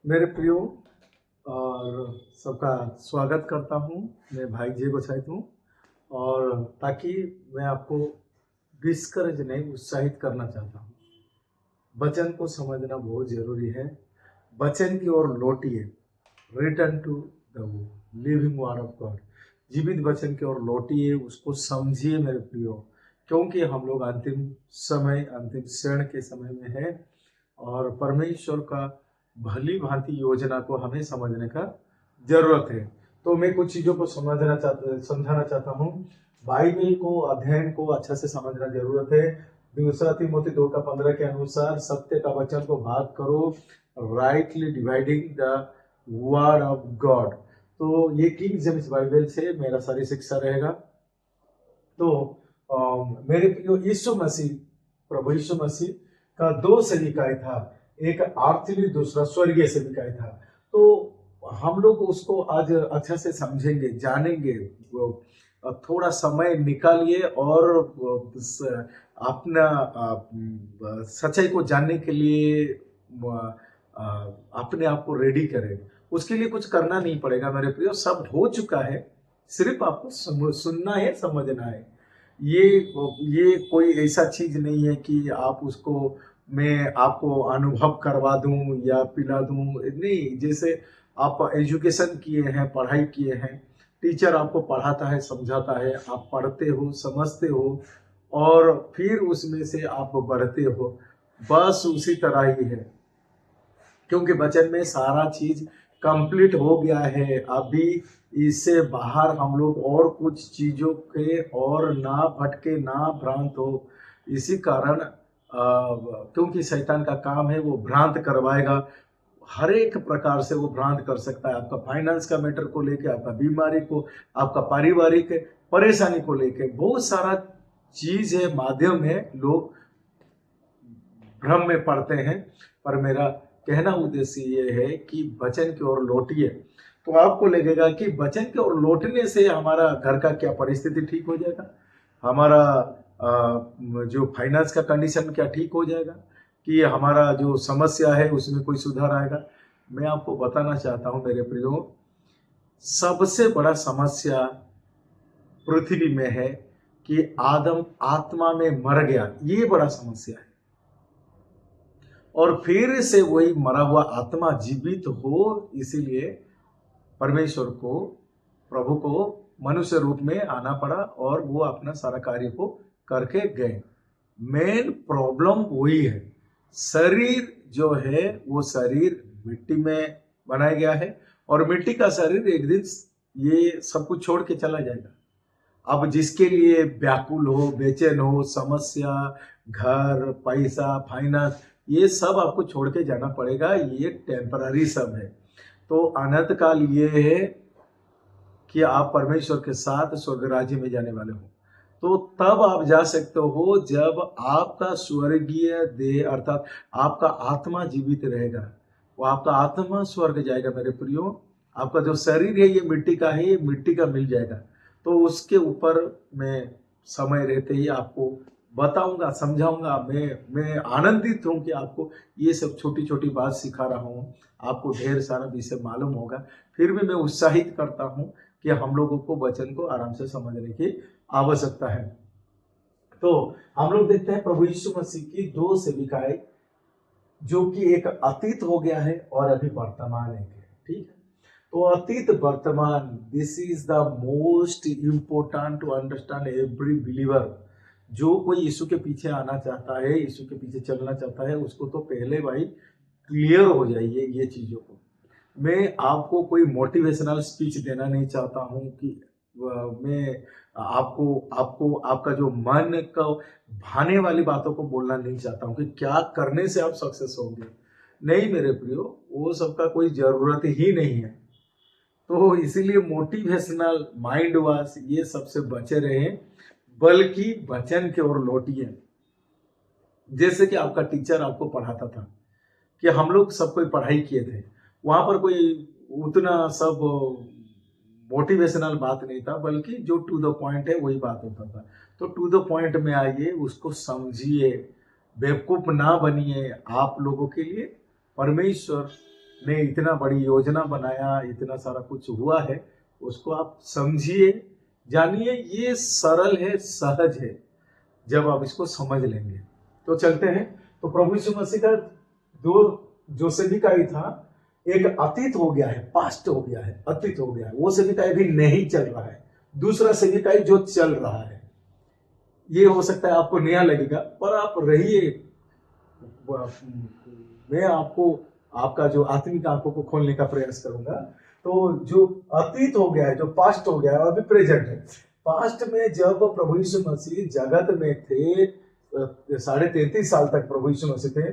मेरे प्रियो और सबका स्वागत करता हूँ। मैं भाई जे गोसाइत हूँ और ताकि मैं आपको डिस्करेज नहीं उत्साहित करना चाहता हूँ। वचन को समझना बहुत जरूरी है। वचन की ओर लौटिए, return to the living word of God. जीवित वचन की ओर लौटिए, उसको समझिए मेरे प्रियो, क्योंकि हम लोग अंतिम समय, अंतिम क्षण के समय में है और परमेश्वर का भली भांति योजना को हमें समझने का जरूरत है। तो मैं कुछ चीजों को समझाना चाहता हूँ। बाइबल को, अध्ययन को अच्छा से समझना जरूरत है। दूसरा तिमोथी 2:15 के अनुसार सत्य का वचन को भाग करो, rightly dividing the word of God. तो ये किंग जेम्स बाइबल से मेरा सारी शिक्षा रहेगा। तो मेरे प्रियो, यीशु मसीह, प्रभु यीशु मसीह का दो सेविकाएं था, एक आर्थिक, दूसरा स्वर्गीय सेविकाएं था। तो हम लोग उसको आज अच्छा से समझेंगे, जानेंगे। थोड़ा समय निकालिए और अपना सच्चाई को जानने के लिए अपने आप को रेडी करें। उसके लिए कुछ करना नहीं पड़ेगा मेरे प्रियो, सब हो चुका है। सिर्फ आपको सुनना है, समझना है। ये कोई ऐसा चीज नहीं है कि आप उसको मैं आपको अनुभव करवा दूं या पिला दूं। नहीं, जैसे आप एजुकेशन किए हैं, पढ़ाई किए हैं, टीचर आपको पढ़ाता है, समझाता है, आप पढ़ते हो, समझते हो और फिर उसमें से आप बढ़ते हो। बस उसी तरह ही है, क्योंकि वचन में सारा चीज कंप्लीट हो गया है। अभी इससे बाहर हम लोग और कुछ चीजों के और ना भटके, ना भ्रांत हो। इसी कारण क्योंकि शैतान का काम है, वो भ्रांत करवाएगा। हर एक प्रकार से वो भ्रांत कर सकता है। आपका फाइनेंस का मैटर को लेके, आपका बीमारी को, आपका पारिवारिक परेशानी को लेके बहुत सारा चीज है, माध्यम है, लोग भ्रम में पड़ते हैं। पर मेरा कहना उद्देश्य ये है कि वचन की ओर लौटिए। तो आपको लगेगा कि वचन की ओर लौटने से हमारा घर का क्या परिस्थिति ठीक हो जाएगा, हमारा जो फाइनेंस का कंडीशन क्या ठीक हो जाएगा, कि हमारा जो समस्या है उसमें कोई सुधार आएगा। मैं आपको बताना चाहता हूं मेरे प्रियो, सबसे बड़ा समस्या पृथ्वी में है कि आदम आत्मा में मर गया। ये बड़ा समस्या है। और फिर से वही मरा हुआ आत्मा जीवित हो, इसीलिए परमेश्वर को, प्रभु को मनुष्य रूप में आना पड़ा और वो अपना सारा कार्य को करके गए। मेन प्रॉब्लम वही है। शरीर जो है वो शरीर मिट्टी में बनाया गया है और मिट्टी का शरीर एक दिन ये सब कुछ छोड़ के चला जाएगा। अब जिसके लिए व्याकुल हो, बेचैन हो, समस्या, घर, पैसा, फाइनेंस, ये सब आपको छोड़ के जाना पड़ेगा। ये टेम्पररी सब है। तो अनंत काल ये है कि आप परमेश्वर के साथ स्वर्ग राज्य में जाने वाले हो। तो तब आप जा सकते हो जब आपका स्वर्गीय देह अर्थात आपका आत्मा जीवित रहेगा। वो आपका आत्मा स्वर्ग जाएगा मेरे प्रियो। आपका जो शरीर है ये मिट्टी का है, ये मिट्टी का मिल जाएगा। तो उसके ऊपर मैं समय रहते ही आपको बताऊंगा, समझाऊंगा। मैं आनंदित हूं कि आपको ये सब छोटी छोटी बात सिखा रहा हूँ। आपको ढेर सारा विषय मालूम होगा, फिर भी मैं उत्साहित करता हूँ कि हम लोगों को वचन को आराम से समझने की आवश्यकता है। तो हम लोग देखते हैं प्रभु यीशु मसीह की दो सेविकाएं, जो कि एक अतीत हो गया है और अभी वर्तमान है। ठीक है, तो अतीत वर्तमान, this is the most important to understand every believer. जो कोई यीशु के पीछे आना चाहता है, यीशु के पीछे चलना चाहता है, उसको तो पहले भाई क्लियर हो जाइए ये चीजों को। मैं आपको कोई मोटिवेशनल स्पीच देना नहीं चाहता हूं कि मैं आपको आपको आपका जो मन का भाने वाली बातों को बोलना नहीं चाहता हूं कि क्या करने से आप सक्सेस होंगे। नहीं मेरे प्रियो, वो सबका कोई जरूरत ही नहीं है। तो इसीलिए मोटिवेशनल माइंड वॉश ये सबसे बचे रहे, बल्कि वचन की ओर लौटिए। जैसे कि आपका टीचर आपको पढ़ाता था, कि हम लोग सब कोई पढ़ाई किए थे, वहां पर कोई उतना सब मोटिवेशनल बात नहीं था, बल्कि जो टू द पॉइंट है वही बात होता था। तो टू द पॉइंट में आइए, उसको समझिए, बेवकूफ ना बनिए। आप लोगों के लिए परमेश्वर ने इतना बड़ी योजना बनाया, इतना सारा कुछ हुआ है, उसको आप समझिए, जानिए। ये सरल है, सहज है, जब आप इसको समझ लेंगे। तो चलते हैं। तो प्रभु यीशु मसीह का जो सेविकाई था, एक अतीत हो गया है, पास्ट हो गया है, अतीत हो गया है। वो सेविकाई भी नहीं चल रहा है, दूसरा सेविकाई जो चल रहा है। ये हो सकता है आपको नया लगेगा, पर आप रहिए। मैं आपको आपका जो आत्मिक आंखों को खोलने का प्रयास करूंगा। तो जो अतीत हो गया है, जो पास्ट हो गया है, अभी प्रेजेंट है। पास्ट में जब प्रभु यीशु मसीह जगत में थे, 33.5 साल तक प्रभु यीशु मसीह थे,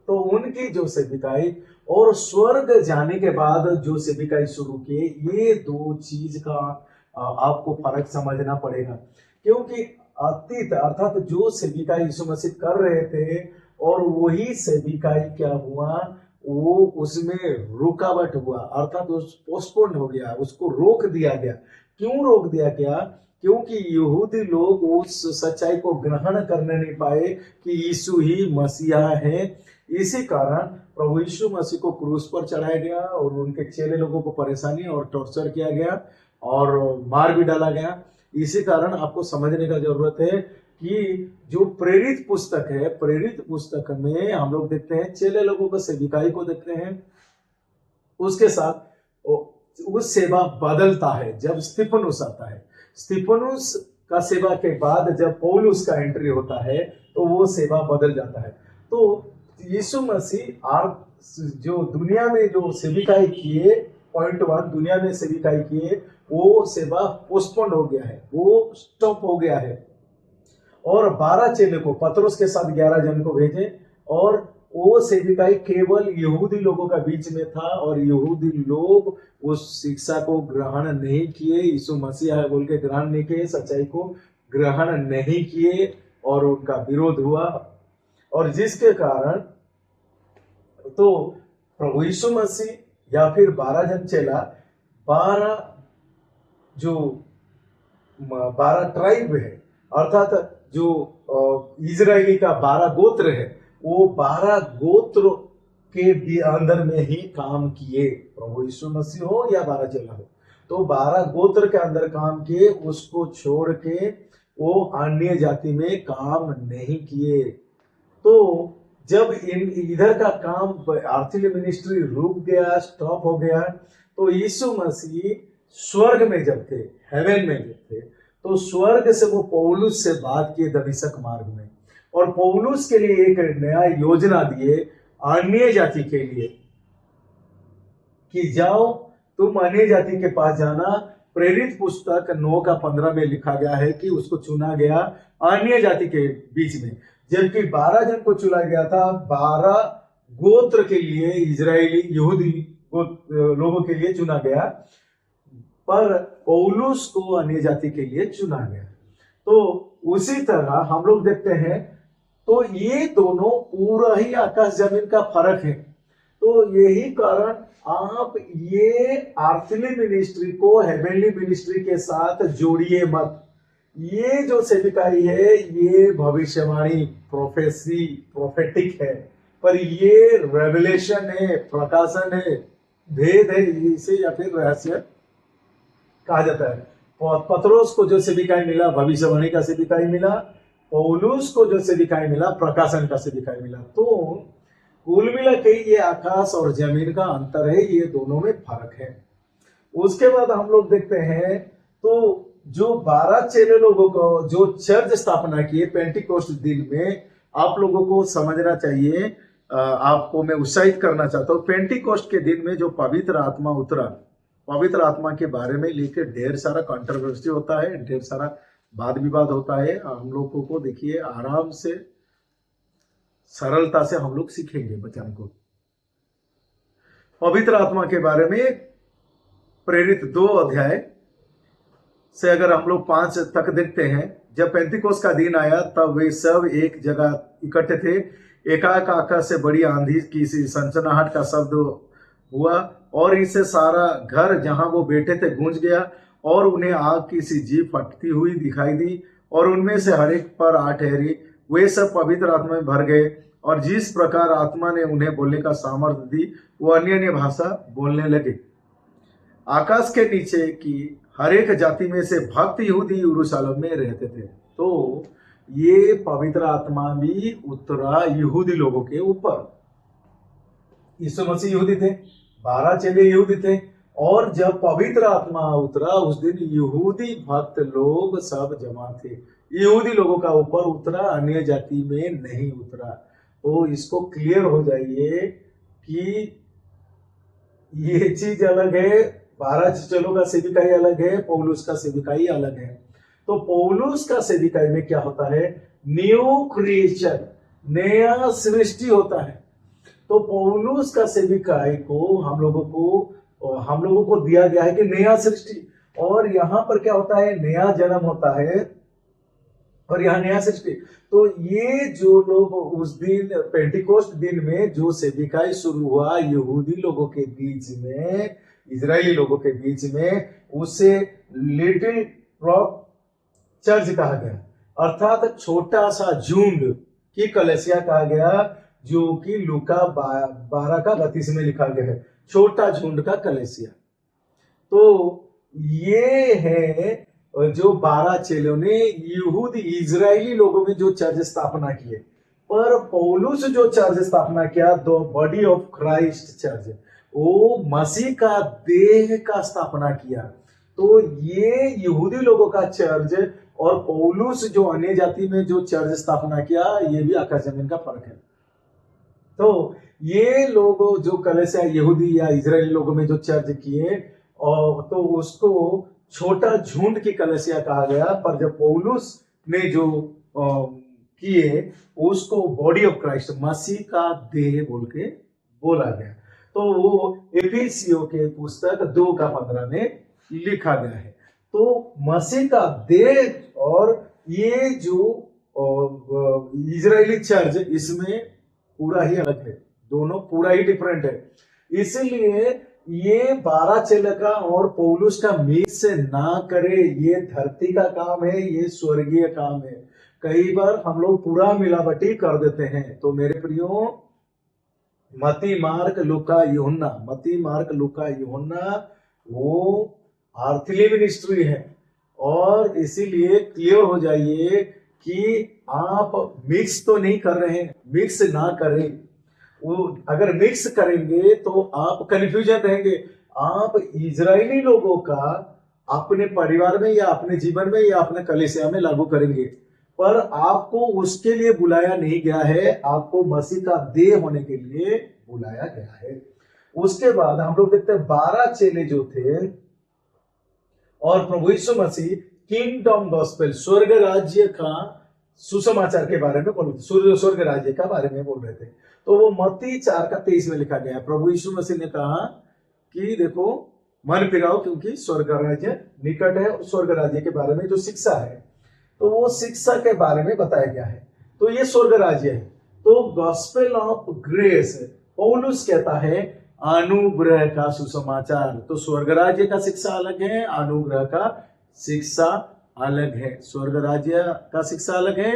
तो उनकी जो सेविकाई और स्वर्ग जाने के बाद जो सेविकाई शुरू की, ये दो चीज का आपको फर्क समझना पड़ेगा। क्योंकि अतीत अर्थात जो सेविकाई यीशु मसीह कर रहे थे, और वही सेविकाई क्या हुआ, वो उसमें रुकावट हुआ, अर्थात पोस्टपोन हो गया, उसको रोक दिया गया। क्यों रोक दिया गया? क्योंकि यहूदी लोग उस सच्चाई को ग्रहण करने नहीं पाए कि यीशु ही मसीहा है। इसी कारण प्रभु यीशु मसीह को क्रूस पर चढ़ाया गया और उनके चेले लोगों को परेशानी और टॉर्चर किया गया और मार भी डाला गया। इसी कारण आपको समझने का जरूरत है कि जो प्रेरित पुस्तक है, प्रेरित पुस्तक में हम लोग देखते हैं चेले लोगों को, सेविकाई को देखते हैं, उसके साथ वो सेवा बदलता है। जब स्तिफनुस आता है, स्तिफनुस का सेवा के बाद जब पौलुस का एंट्री होता है, तो वो सेवा बदल जाता है। तो यीशु मसीह आप जो दुनिया में जो सेविकाई किए, पॉइंट 1, दुनिया में सेविकाई किए, वो सेवा पोस्टपोन हो गया है, वो स्टॉप हो गया है। और 12 चेले को, पतरस के साथ 11 जन को भेजे, और वो सेविकाई केवल यहूदी लोगों का बीच में था, और यहूदी लोग उस शिक्षा को ग्रहण नहीं किए, यीशु मसीह है बोल के ग्रहण नहीं किए, सच्चाई को ग्रहण नहीं किए, और उनका विरोध हुआ। और जिसके कारण तो प्रभु यीशु मसीह या फिर 12 जन चेला, 12 ट्राइब है, अर्थात जो इजराइली का 12 गोत्र है, वो 12 गोत्र के भी अंदर में ही काम किए। प्रभु यीशु मसीह हो या 12 चेला हो, तो 12 गोत्र के अंदर काम किए, उसको छोड़ के वो अन्य जाति में काम नहीं किए। तो जब इधर का काम आर्थिक मिनिस्ट्री रुक गया, स्टॉप हो गया, तो यीशु मसीह स्वर्ग में जब थे, हेवन में जब थे, तो स्वर्ग से वो पौलुस से बात किए दमिश्क मार्ग में, और पौलुस के लिए एक नया योजना दिए अन्य जाति के लिए कि जाओ तुम अन्य जाति के पास जाना। प्रेरित पुस्तक 9:15 में लिखा गया है कि उसको चुना गया अन्य जाति के बीच में, जबकि 12 जन को चुना गया था 12 गोत्र के लिए, इजरायली यहूदी लोगों के लिए चुना गया, पर पौलुस को अन्य जाति के लिए चुना गया। तो उसी तरह हम लोग देखते हैं, तो ये दोनों पूरा ही आकाश जमीन का फर्क है। तो यही कारण आप ये आर्थली मिनिस्ट्री को हेवनली मिनिस्ट्री के साथ जोड़िए मत। ये जो सेविकाई है, ये भविष्यवाणी, प्रोफेसी, प्रोफेटिक है, पर ये रेवलेशन है, प्रकाशन है, भेद है, इसे या फिर रहस्य कहा जाता है। पतरस को जो सेविकाई मिला, भविष्यवाणी का सेविकाई मिला, पौलुस को जो सेविकाई मिला, प्रकाशन का सेविकाई मिला। तो कुल मिला के ये आकाश और जमीन का अंतर है, ये दोनों में फर्क है। उसके बाद हम लोग देखते हैं, तो जो 12 चेले लोगों को जो चर्च स्थापना किए पेंटिकोस्ट दिन में, आप लोगों को समझना चाहिए, आपको मैं उत्साहित करना चाहता हूँ। पेंटिकोस्ट के दिन में जो पवित्र आत्मा उतरा, पवित्र आत्मा के बारे में लेकर ढेर सारा कंट्रोवर्सी होता है, ढेर सारा वाद विवाद होता है। हम लोगों को देखिए, आराम से, सरलता से हम लोग सीखेंगे वचन को। पवित्र आत्मा के बारे में प्रेरित 2 अध्याय से अगर हम लोग 5 तक देखते हैं, जब पेंतिकोस्त का दिन आया तब वे सब एक जगह इकट्ठे थे। एकाएक आकाश से बड़ी आंधी की सी सनसनाहट का शब्द हुआ, और इससे सारा घर जहां वो बैठे थे गूंज गया, और उन्हें आग की सी जीभ फटती हुई दिखाई दी, और उनमें से हर एक पर आ ठहरी। वे सब पवित्र आत्मा में भर गए और जिस प्रकार आत्मा ने उन्हें बोलने का सामर्थ्य दी वो अन्य अन्य भाषा बोलने लगे। आकाश के नीचे की हर एक जाति में से भक्त यहूदी यरूशलेम में रहते थे। तो ये पवित्र आत्मा भी उतरा यहूदी लोगों के ऊपर। यीशु मसीह यहूदी थे, 12 चेले यहूदी थे, और जब पवित्र आत्मा उतरा उस दिन यहूदी भक्त लोग सब जमा थे। यहूदी लोगों का ऊपर उतरा, अन्य जाति में नहीं उतरा। तो इसको क्लियर हो जाइए कि ये चीज अलग है, 12 चेलों का सेविकाई अलग है, पौलुस का सेविकाई अलग है। तो पौलुस का सेविकाई में क्या होता है? न्यू क्रिएचर, नया सृष्टि होता है। तो पौलुस का सेविकाई को हम लोगों को दिया गया है कि नया सृष्टि, और यहाँ पर क्या होता है? नया जन्म होता है और यहाँ नया सृष्टि। तो ये जो लोग उस दिन पेंटिकोस्ट दिन में जो सेविकाई शुरू हुआ यहूदी लोगों के बीच में, इजरायली लोगों के बीच में, उसे लिटिल रॉक चर्च कहा गया, अर्थात छोटा सा झुंड की कलीसिया कहा गया, जो कि लूका 12 का 32 में लिखा गया है, छोटा झुंड का कलीसिया। तो ये है जो 12 चेलों ने यहूदी इजरायली लोगों में जो चर्च स्थापना किए। पर पौलुस जो चर्च स्थापना किया, the body of Christ church, वो मसीह का देह का स्थापना किया। तो ये यहूदी लोगों का चर्च और पौलुस जो अन्य जाति में जो चर्च स्थापना किया, ये भी आकाश जमीन का फर्क है। तो ये लोग जो कलीसिया यहूदी या इजरायली लोगों में जो चर्च किए, और तो उसको छोटा झुंड की कलीसिया कहा गया। पर जब पौलुस ने जो किए उसको बॉडी ऑफ क्राइस्ट, मसीह का देह बोल के बोला गया। तो वो एफिसियों के पुस्तक 2:15 में लिखा गया है। तो मसीह का देह और ये जो इजरायली चर्च, इसमें पूरा ही अलग है, दोनों पूरा ही डिफरेंट है। इसीलिए ये 12 चेले का और पौलुस का मिक्स ना करे, ये धरती का काम है, ये स्वर्गीय काम है। कई बार हम लोग पूरा मिलावटी कर देते हैं। तो मेरे प्रियो, मती मार्क लूका यूहन्ना वो आर्थली मिनिस्ट्री है, और इसीलिए क्लियर हो जाइए कि आप मिक्स तो नहीं कर रहे हैं, मिक्स ना करें। वो अगर मिक्स करेंगे तो आप कंफ्यूजन रहेंगे। आप इजरायली लोगों का अपने परिवार में या अपने जीवन में या अपने कलीसिया में लागू करेंगे, पर आपको उसके लिए बुलाया नहीं गया है, आपको मसीह का देह होने के लिए बुलाया गया है। उसके बाद हम लोग देखते हैं 12 चेले जो थे और प्रभु यीशु मसीह किंगडम गॉस्पेल, स्वर्ग राज्य का सुसमाचार के बारे में बोल रहे थे, स्वर्ग राज्य का बारे में बोल रहे थे। तो वो मत्ती 4:23 में लिखा गया है। प्रभु यीशु मसीह ने कहा कि देखो मन फिराओ क्योंकि स्वर्ग राज्य निकट है, और स्वर्ग राज्य के बारे में जो शिक्षा है, तो वो शिक्षा के बारे में बताया गया है। तो ये स्वर्ग राज्य है। तो गॉस्पेल ऑफ ग्रेस, पौलुस कहता है अनुग्रह का सुसमाचार। तो स्वर्ग राज्य का शिक्षा अलग है, अनुग्रह का शिक्षा अलग है। स्वर्ग राज्य का शिक्षा अलग है,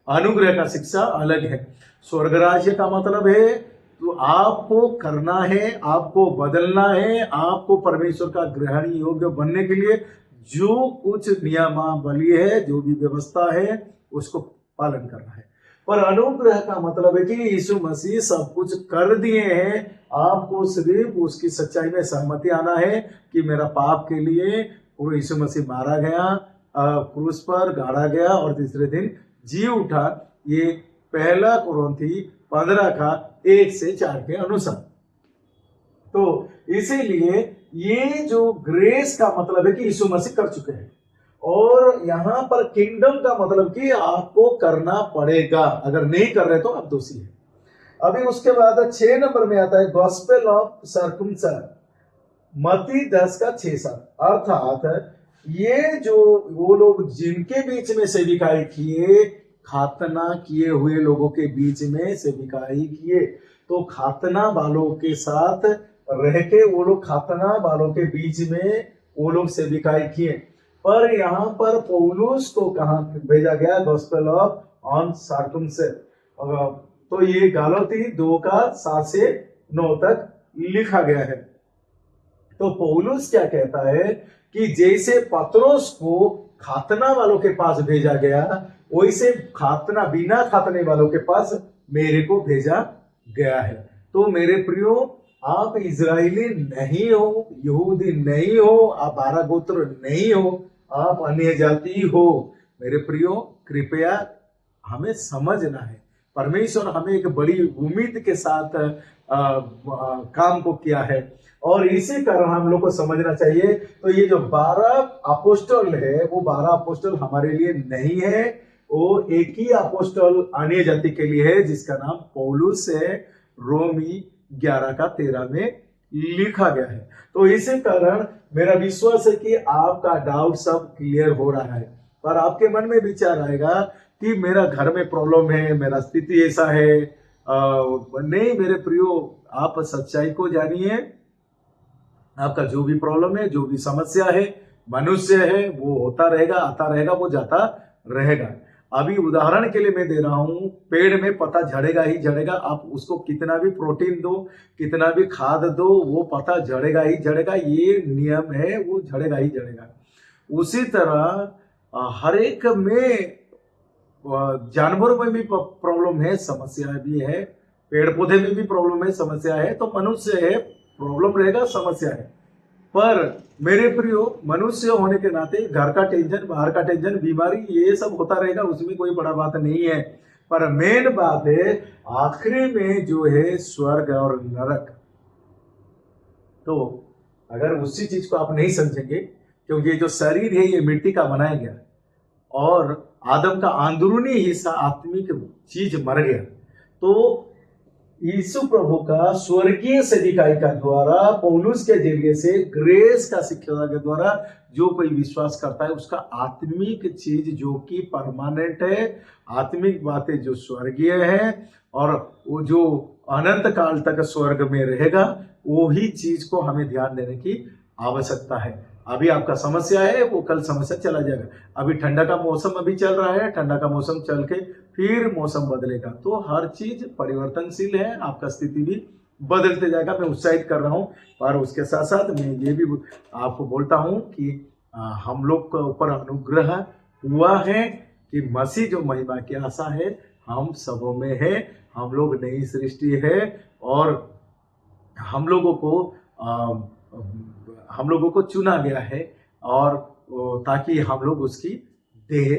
अनुग्रह का शिक्षा अलग है। स्वर्ग राज्य का मतलब है तो आपको करना है, आपको बदलना है, आपको परमेश्वर का ग्रहण योग्य बनने के लिए जो कुछ नियमावली है, जो भी व्यवस्था है, उसको पालन करना है। पर अनुग्रह का मतलब है कि यीशु मसीह सब कुछ कर दिए हैं, आपको सिर्फ उसकी सच्चाई में सहमति आना है कि मेरा पाप के लिए यीशु मसीह मारा गया, क्रूस पर गाड़ा गया और तीसरे दिन जी उठा। ये 1 कुरिन्थी 15:1-4 के अनुसार। तो इसीलिए ये जो ग्रेस का मतलब है कि यीशु मसीह कर चुके हैं, और यहां पर किंगडम का मतलब कि आपको करना पड़ेगा, अगर नहीं कर रहे तो आप दोषी हैं। अभी उसके बाद 6 नंबर में आता है गॉस्पेल ऑफ सर्कमसाइजन, मत्ती 10:6-7। अर्थात ये जो वो लोग जिनके बीच में सेविकाई किए, खातना किए हुए लोगों के बीच में सेविकाई किए, तो खातना वालों के साथ रह के वो लोग खातना वालों के बीच में वो लोग सेविकाई किए। पर यहाँ पर पौलुस को कहाँ भेजा गया? गॉस्पेल ऑफ ऑन सर्कमसाइजन, तो ये गलाती 2 का 7 से 9 तक लिखा गया है। तो पौलुस क्या कहता है कि जैसे पत्रोस को खातना वालों के पास भेजा गया, वैसे खातना बिना खातने वालों के पास मेरे को भेजा गया है। तो मेरे प्रियो, आप इजरायली नहीं हो, यहूदी नहीं हो, आप 12 गोत्र नहीं हो, आप अन्य जाति हो। मेरे प्रियो, कृपया हमें समझना है, परमेश्वर हमें एक बड़ी उम्मीद के साथ काम को किया है, और इसी कारण हम लोग को समझना चाहिए। तो ये जो 12 अपोस्टल है, वो 12 अपोस्टल हमारे लिए नहीं है, वो एक ही अपोस्टल अन्य जाति के लिए है, जिसका नाम पौलुस है। रोमी 11 का 13 में लिखा गया है। तो इसी कारण मेरा विश्वास है कि आपका डाउट सब क्लियर हो रहा है। पर आपके मन में विचार आएगा कि मेरा घर में प्रॉब्लम है, मेरा स्थिति ऐसा है। नहीं मेरे प्रियो, आप सच्चाई को जानिए। आपका जो भी प्रॉब्लम है, जो भी समस्या है, मनुष्य है, वो होता रहेगा, आता रहेगा, वो जाता रहेगा। अभी उदाहरण के लिए मैं दे रहा हूं, पेड़ में पत्ता झड़ेगा ही झड़ेगा। आप उसको कितना भी प्रोटीन दो, कितना भी खाद दो, वो पत्ता झड़ेगा ही झड़ेगा। ये नियम है, वो झड़ेगा ही झड़ेगा। उसी तरह हर एक में, जानवरों में भी प्रॉब्लम है, समस्या भी है, पेड़ पौधे में भी प्रॉब्लम है, समस्या है, तो मनुष्य है, प्रॉब्लम रहेगा, समस्या है। पर मेरे प्रियो, मनुष्य होने के नाते घर का टेंशन, बाहर का टेंशन, बीमारी, ये सब होता रहेगा, उसमें कोई बड़ा बात नहीं है। पर मेन बात है आखिरी में जो है स्वर्ग और नरक। तो अगर उसी चीज को आप नहीं समझेंगे, क्योंकि ये जो शरीर है ये मिट्टी का बनाया गया, और आदम का अंदरूनी हिस्सा आत्मिक चीज मर गया, तो यीशु प्रभु का स्वर्गीय सेविकाई का द्वारा, पौलुस के जरिए से, ग्रेस का शिक्षा के द्वारा जो कोई विश्वास करता है, उसका आत्मिक चीज जो कि परमानेंट है, आत्मिक बातें जो स्वर्गीय है, और वो जो अनंत काल तक स्वर्ग में रहेगा, वो ही चीज को हमें ध्यान देने की आवश्यकता है। अभी आपका समस्या है, वो कल समस्या चला जाएगा। अभी ठंडा का मौसम अभी चल रहा है, ठंडा का मौसम चल के फिर मौसम बदलेगा। तो हर चीज परिवर्तनशील है, आपका स्थिति भी बदलते जाएगा। मैं उत्साहित कर रहा हूं, पर उसके साथ साथ मैं ये भी आपको बोलता हूं कि हम लोग के ऊपर अनुग्रह हुआ है कि मसीह जो महिमा की आशा है हम सबों में है। हम लोग नई सृष्टि है, और हम लोगों को चुना गया है, और ताकि हम लोग उसकी देह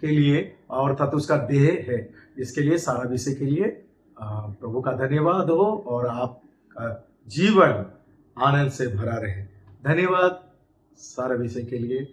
के लिए, और अर्थात उसका देह है, इसके लिए सारा विषय के लिए प्रभु का धन्यवाद हो, और आपका जीवन आनंद से भरा रहे। धन्यवाद सारा विषय के लिए।